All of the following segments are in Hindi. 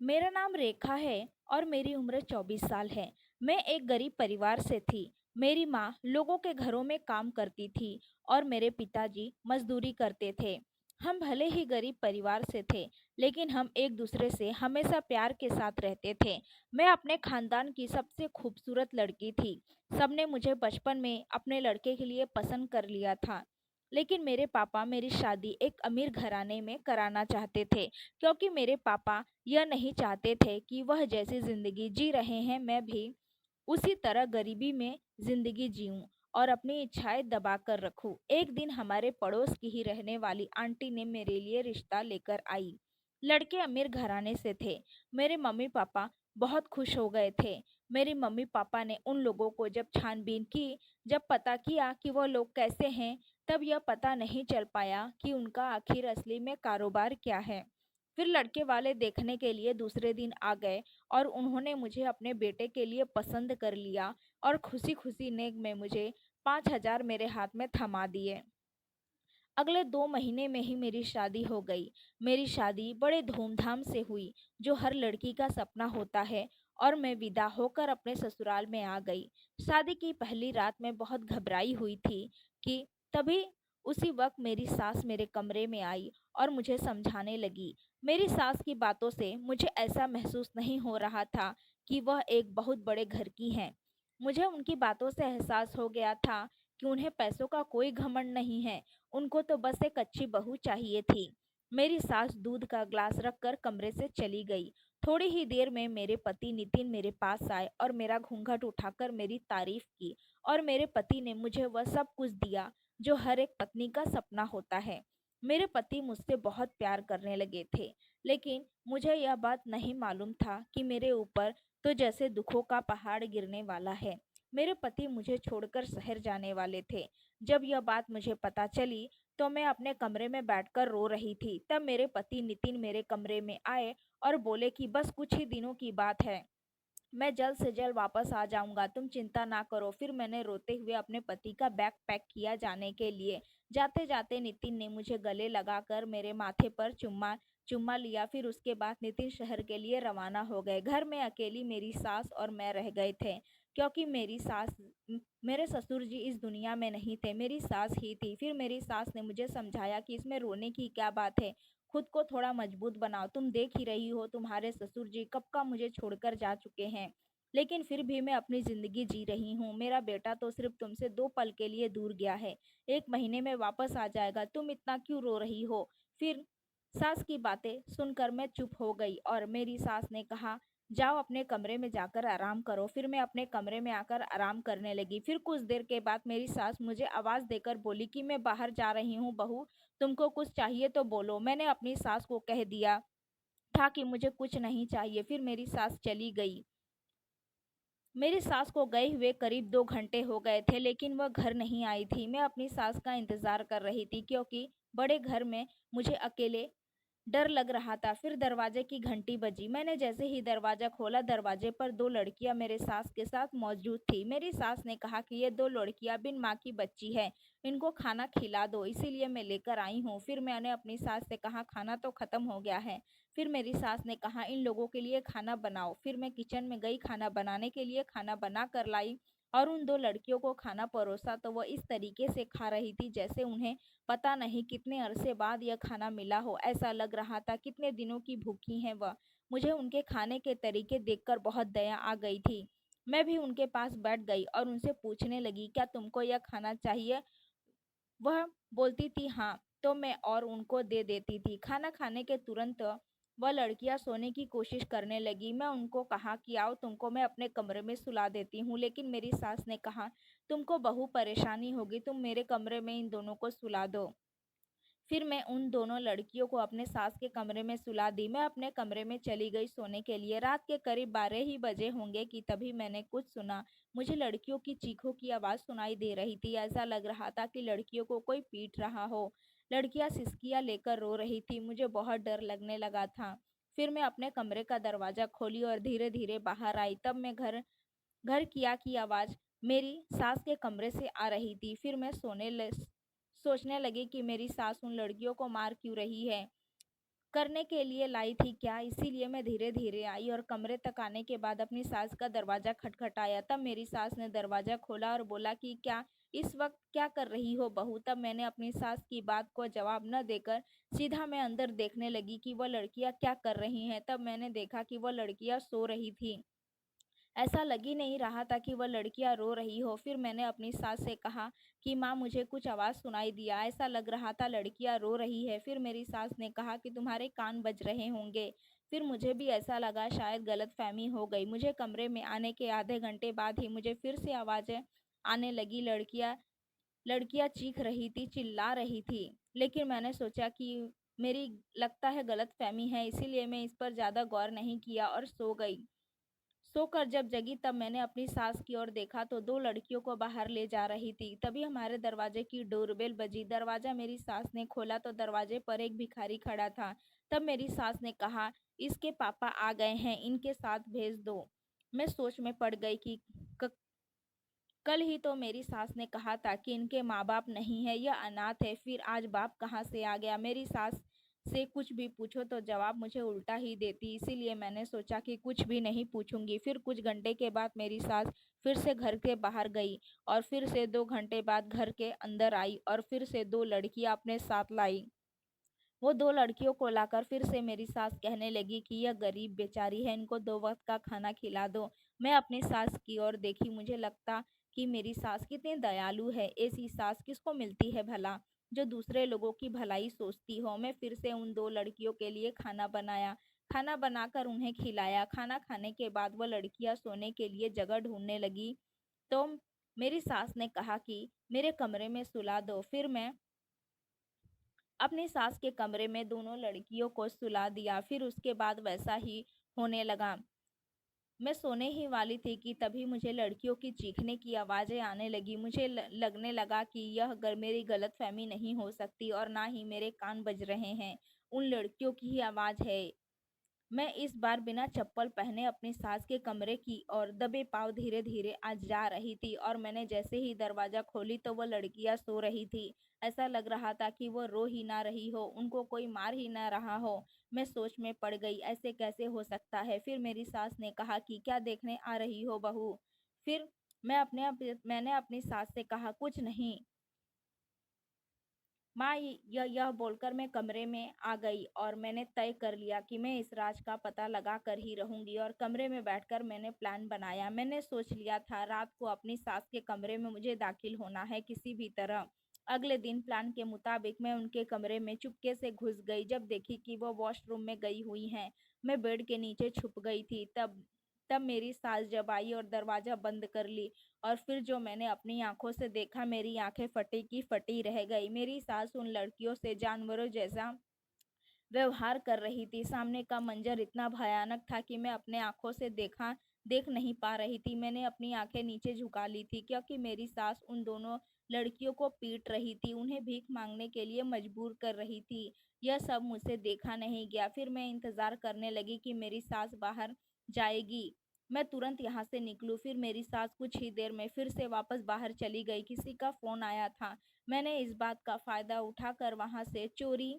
मेरा नाम रेखा है और मेरी उम्र 24 साल है। मैं एक गरीब परिवार से थी। मेरी माँ लोगों के घरों में काम करती थी और मेरे पिताजी मजदूरी करते थे। हम भले ही गरीब परिवार से थे, लेकिन हम एक दूसरे से हमेशा प्यार के साथ रहते थे। मैं अपने खानदान की सबसे खूबसूरत लड़की थी। सबने मुझे बचपन में अपने लड़के के लिए पसंद कर लिया था। लेकिन मेरे पापा मेरी शादी एक अमीर घराने में कराना चाहते थे, क्योंकि मेरे पापा यह नहीं चाहते थे कि वह जैसी ज़िंदगी जी रहे हैं मैं भी उसी तरह गरीबी में ज़िंदगी जीऊँ और अपनी इच्छाएं दबा कर रखूं। एक दिन हमारे पड़ोस की ही रहने वाली आंटी ने मेरे लिए रिश्ता लेकर आई। लड़के अमीर घराने से थे। मेरे मम्मी पापा बहुत खुश हो गए थे। मेरे मम्मी पापा ने उन लोगों को जब छानबीन की, जब पता किया कि वो लोग कैसे हैं, तब यह पता नहीं चल पाया कि उनका आखिर असली में कारोबार क्या है। फिर लड़के वाले देखने के लिए दूसरे दिन आ गए और उन्होंने मुझे अपने बेटे के लिए पसंद कर लिया और खुशी-खुशी नेक में मुझे 5,000 मेरे हाथ में थमा दिए। अगले 2 महीने में ही मेरी शादी हो गई। मेरी शादी बड़े धूमधाम से हुई, जो हर लड़की का सपना होता है, और मैं विदा होकर अपने ससुराल में आ गई। शादी की पहली रात मैं बहुत घबराई हुई थी कि तभी उसी वक़्त मेरी सास मेरे कमरे में आई और मुझे समझाने लगी। मेरी सास की बातों से मुझे ऐसा महसूस नहीं हो रहा था कि वह एक बहुत बड़े घर की हैं। मुझे उनकी बातों से एहसास हो गया था कि उन्हें पैसों का कोई घमंड नहीं है। उनको तो बस एक अच्छी बहू चाहिए थी। मेरी सास दूध का ग्लास रखकर कमरे से चली गई। थोड़ी ही देर में मेरे पति नितिन मेरे पास आए और मेरा घूंघट उठाकर मेरी तारीफ की, और मेरे पति ने मुझे वह सब कुछ दिया जो हर एक पत्नी का सपना होता है। मेरे पति मुझसे बहुत प्यार करने लगे थे, लेकिन मुझे यह बात नहीं मालूम था कि मेरे ऊपर तो जैसे दुखों का पहाड़ गिरने वाला है। मेरे पति मुझे छोड़कर शहर जाने वाले थे। जब यह बात मुझे पता चली, तो मैं अपने कमरे में बैठकर रो रही थी। तब मेरे पति नितिन मेरे कमरे में आए और बोले कि बस कुछ ही दिनों की बात है, मैं जल्द से जल्द वापस आ जाऊँगा, तुम चिंता ना करो। फिर मैंने रोते हुए अपने पति का बैग पैक किया जाने के लिए। जाते-जाते नितिन ने मुझे गले लगाकर मेरे माथे पर चुम्मा चुम्मा लिया। फिर उसके बाद नितिन शहर के लिए रवाना हो गए। घर में अकेली मेरी सास और मैं रह गए थे, क्योंकि मेरे ससुर जी इस दुनिया में नहीं थे, मेरी सास ही थी। फिर मेरी सास ने मुझे समझाया कि इसमें रोने की क्या बात है, खुद को थोड़ा मजबूत बनाओ। तुम देख ही रही हो, तुम्हारे ससुर जी कब का मुझे छोड़कर जा चुके हैं, लेकिन फिर भी मैं अपनी ज़िंदगी जी रही हूँ। मेरा बेटा तो सिर्फ़ तुमसे 2 पल के लिए दूर गया है, 1 महीने में वापस आ जाएगा, तुम इतना क्यों रो रही हो? फिर सास की बातें सुनकर मैं चुप हो गई और मेरी सास ने कहा, जाओ अपने कमरे में जाकर आराम करो। फिर मैं अपने कमरे में आकर आराम करने लगी। फिर कुछ देर के बाद मेरी सास मुझे आवाज़ देकर बोली कि मैं बाहर जा रही हूँ बहू, तुमको कुछ चाहिए तो बोलो। मैंने अपनी सास को कह दिया था कि मुझे कुछ नहीं चाहिए। फिर मेरी सास चली गई। मेरी सास को गए हुए करीब 2 घंटे हो गए थे, लेकिन वह घर नहीं आई थी। मैं अपनी सास का इंतज़ार कर रही थी, क्योंकि बड़े घर में मुझे अकेले डर लग रहा था। फिर दरवाजे की घंटी बजी। मैंने जैसे ही दरवाज़ा खोला, दरवाजे पर 2 लड़कियां मेरे सास के साथ मौजूद थी। मेरी सास ने कहा कि ये 2 लड़कियां बिन माँ की बच्ची हैं, इनको खाना खिला दो, इसीलिए मैं लेकर आई हूँ। फिर मैंने अपनी सास से कहा, खाना तो ख़त्म हो गया है। फिर मेरी सास ने कहा, इन लोगों के लिए खाना बनाओ। फिर मैं किचन में गई, खाना बनाने के लिए खाना बना कर लाई और उन 2 लड़कियों को खाना परोसा, तो वह इस तरीके से खा रही थी जैसे उन्हें पता नहीं कितने अरसे बाद यह खाना मिला हो। ऐसा लग रहा था कितने दिनों की भूखी हैं वह। मुझे उनके खाने के तरीके देखकर बहुत दया आ गई थी। मैं भी उनके पास बैठ गई और उनसे पूछने लगी, क्या तुमको यह खाना चाहिए? वह बोलती थी हाँ, तो मैं और उनको दे देती थी। खाना खाने के तुरंत वह लड़कियां सोने की कोशिश करने लगी। मैं उनको कहा कि आओ, तुमको मैं अपने कमरे में सुला देती हूँ, लेकिन मेरी सास ने कहा, तुमको बहु परेशानी होगी, तुम मेरे कमरे में इन दोनों को सुला दो। फिर मैं उन दोनों लड़कियों को अपने सास के कमरे में सुला दी। मैं अपने कमरे में चली गई सोने के लिए। रात के करीब 12 ही बजे होंगे कि तभी मैंने कुछ सुना। मुझे लड़कियों की चीखों की आवाज़ सुनाई दे रही थी। ऐसा लग रहा था कि लड़कियों को कोई पीट रहा हो। लड़कियां सिसकियां लेकर रो रही थी। मुझे बहुत डर लगने लगा था। फिर मैं अपने कमरे का दरवाज़ा खोली और धीरे-धीरे बाहर आई। तब मैं घर घर किया की आवाज़ मेरी सास के कमरे से आ रही थी। फिर मैं सोचने लगी कि मेरी सास उन लड़कियों को मार क्यों रही है। करने के लिए लाई थी क्या, इसीलिए मैं धीरे-धीरे आई और कमरे तक आने के बाद अपनी सास का दरवाज़ा खटखटाया। तब मेरी सास ने दरवाज़ा खोला और बोला कि क्या इस वक़्त क्या कर रही हो बहू? तब मैंने अपनी सास की बात को जवाब न देकर सीधा मैं अंदर देखने लगी कि वह लड़कियाँ क्या कर रही हैं। तब मैंने देखा कि वह लड़कियाँ सो रही थीं। ऐसा लग ही नहीं रहा था कि वह लड़कियाँ रो रही हो। फिर मैंने अपनी सास से कहा कि माँ मुझे कुछ आवाज़ सुनाई दिया, ऐसा लग रहा था लड़कियाँ रो रही है। फिर मेरी सास ने कहा कि तुम्हारे कान बज रहे होंगे। फिर मुझे भी ऐसा लगा शायद गलतफ़हमी हो गई। मुझे कमरे में आने के आधे घंटे बाद ही मुझे फिर से आवाज़ें आने लगी। लड़कियाँ लड़कियाँ चीख रही थी, चिल्ला रही थी। लेकिन मैंने सोचा कि मेरी लगता है गलतफ़हमी है, इसीलिए मैं इस पर ज़्यादा गौर नहीं किया और सो गई। सोकर जब जगी तब मैंने अपनी सास की ओर देखा तो 2 लड़कियों को बाहर ले जा रही थी। तभी हमारे दरवाजे की डोरबेल बजी। दरवाज़ा मेरी सास ने खोला तो दरवाजे पर एक भिखारी खड़ा था। तब मेरी सास ने कहा, "इसके पापा आ गए हैं, इनके साथ भेज दो।" मैं सोच में पड़ गई कि क कल ही तो मेरी सास ने कहा था कि इनके माँ-बाप नहीं है, यह अनाथ है, फिर आज बाप कहाँ से आ गया? मेरी सास से कुछ भी पूछो तो जवाब मुझे उल्टा ही देती, इसीलिए मैंने सोचा कि कुछ भी नहीं पूछूंगी। फिर कुछ घंटे के बाद मेरी सास फिर से घर के बाहर गई और फिर से 2 घंटे बाद घर के अंदर आई और फिर से 2 लड़कियां अपने साथ लाई। वो 2 लड़कियों को लाकर फिर से मेरी सास कहने लगी कि यह गरीब बेचारी है, इनको 2 वक़्त का खाना खिला दो। मैं अपनी सास की ओर देखी, मुझे लगता कि मेरी सास कितनी दयालु है, ऐसी सास किसको मिलती है भला, जो दूसरे लोगों की भलाई सोचती हो। मैं फिर से उन 2 लड़कियों के लिए खाना बनाया, खाना बनाकर उन्हें खिलाया। खाना खाने के बाद वो लड़कियाँ सोने के लिए जगह ढूँढने लगी, तो मेरी सास ने कहा कि मेरे कमरे में सुला दो। फिर मैं अपनी सास के कमरे में दोनों लड़कियों को सुला दिया। फिर उसके बाद वैसा ही होने लगा। मैं सोने ही वाली थी कि तभी मुझे लड़कियों की चीखने की आवाज़ें आने लगी। मुझे लगने लगा कि यह मेरी गलतफहमी नहीं हो सकती और ना ही मेरे कान बज रहे हैं। उन लड़कियों की ही आवाज़ है। मैं इस बार बिना चप्पल पहने अपनी सास के कमरे की ओर दबे पाँव धीरे-धीरे आज जा रही थी और मैंने जैसे ही दरवाज़ा खोली तो वो लड़कियाँ सो रही थी। ऐसा लग रहा था कि वो रो ही ना रही हो, उनको कोई मार ही ना रहा हो। मैं सोच में पड़ गई, ऐसे कैसे हो सकता है? फिर मेरी सास ने कहा कि क्या देखने आ रही हो बहू? फिर मैंने अपनी सास से कहा, कुछ नहीं। माँ, यह बोलकर मैं कमरे में आ गई और मैंने तय कर लिया कि मैं इस राज का पता लगा कर ही रहूंगी और कमरे में बैठकर मैंने प्लान बनाया। मैंने सोच लिया था रात को अपनी सास के कमरे में मुझे दाखिल होना है किसी भी तरह। अगले दिन प्लान के मुताबिक मैं उनके कमरे में चुपके से घुस गई। जब देखी कि वो वॉशरूम में गई हुई हैं, मैं बेड के नीचे छुप गई थी। तब तब मेरी सास जब आई और दरवाज़ा बंद कर ली और फिर जो मैंने अपनी आँखों से देखा, मेरी आँखें फटी की फटी रह गई। मेरी सास उन लड़कियों से जानवरों जैसा व्यवहार कर रही थी। सामने का मंजर इतना भयानक था कि मैं अपने आँखों से देख नहीं पा रही थी। मैंने अपनी आँखें नीचे झुका ली थी क्योंकि मेरी सास उन दोनों लड़कियों को पीट रही थी, उन्हें भीख माँगने के लिए मजबूर कर रही थी। यह सब मुझसे देखा नहीं गया। फिर मैं इंतज़ार करने लगी कि मेरी सास बाहर जाएगी, मैं तुरंत यहाँ से निकलूँ। फिर मेरी सास कुछ ही देर में फिर से वापस बाहर चली गई। किसी का फ़ोन आया था। मैंने इस बात का फ़ायदा उठाकर वहाँ से चोरी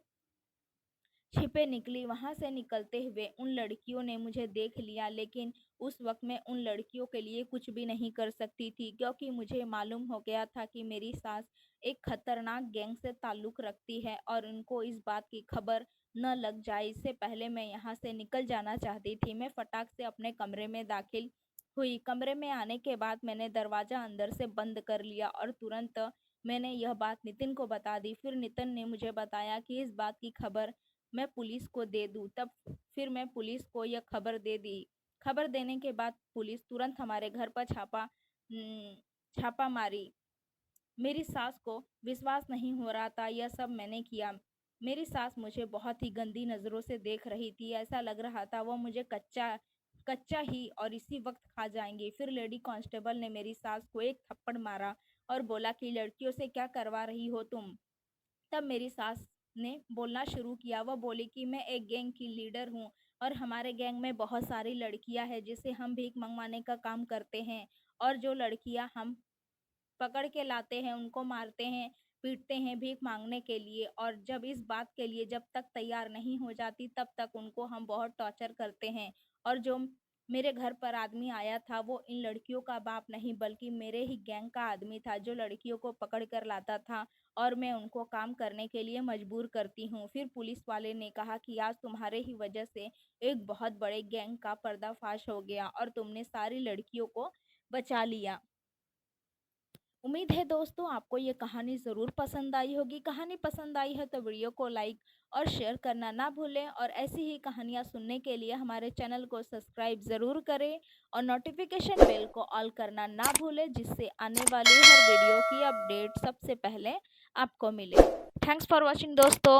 छिपे निकली। वहां से निकलते हुए उन लड़कियों ने मुझे देख लिया, लेकिन उस वक्त मैं उन लड़कियों के लिए कुछ भी नहीं कर सकती थी क्योंकि मुझे मालूम हो गया था कि मेरी सास एक खतरनाक गैंग से ताल्लुक़ रखती है और उनको इस बात की खबर न लग जाए, इससे पहले मैं यहाँ से निकल जाना चाहती थी। मैं फटाक से अपने कमरे में दाखिल हुई। कमरे में आने के बाद मैंने दरवाज़ा अंदर से बंद कर लिया और तुरंत मैंने यह बात नितिन को बता दी। फिर नितिन ने मुझे बताया कि इस बात की खबर मैं पुलिस को दे दूँ। तब फिर मैं पुलिस को यह खबर दे दी। खबर देने के बाद पुलिस तुरंत हमारे घर पर छापा मारी। मेरी सास को विश्वास नहीं हो रहा था यह सब मैंने किया। मेरी सास मुझे बहुत ही गंदी नज़रों से देख रही थी। ऐसा लग रहा था वो मुझे कच्चा कच्चा ही और इसी वक्त खा जाएंगी। फिर लेडी कांस्टेबल ने मेरी सास को एक थप्पड़ मारा और बोला कि लड़कियों से क्या करवा रही हो तुम? तब मेरी सास ने बोलना शुरू किया। वह बोली कि मैं एक गैंग की लीडर हूँ और हमारे गैंग में बहुत सारी लड़कियां हैं जिसे हम भीख मंगवाने का काम करते हैं और जो लड़कियां हम पकड़ के लाते हैं उनको मारते हैं। पीटते हैं भीख मांगने के लिए, और जब इस बात के लिए जब तक तैयार नहीं हो जाती तब तक उनको हम बहुत टॉर्चर करते हैं। और जो मेरे घर पर आदमी आया था वो इन लड़कियों का बाप नहीं बल्कि मेरे ही गैंग का आदमी था, जो लड़कियों को पकड़ कर लाता था और मैं उनको काम करने के लिए मजबूर करती हूँ। फिर पुलिस वाले ने कहा कि आज तुम्हारे ही वजह से एक बहुत बड़े गैंग का पर्दाफाश हो गया और तुमने सारी लड़कियों को बचा लिया। उम्मीद है दोस्तों आपको ये कहानी ज़रूर पसंद आई होगी। कहानी पसंद आई है तो वीडियो को लाइक और शेयर करना ना भूलें, और ऐसी ही कहानियाँ सुनने के लिए हमारे चैनल को सब्सक्राइब ज़रूर करें और नोटिफिकेशन बेल को ऑल करना ना भूलें, जिससे आने वाली हर वीडियो की अपडेट सबसे पहले आपको मिले। थैंक्स फॉर वॉचिंग दोस्तों।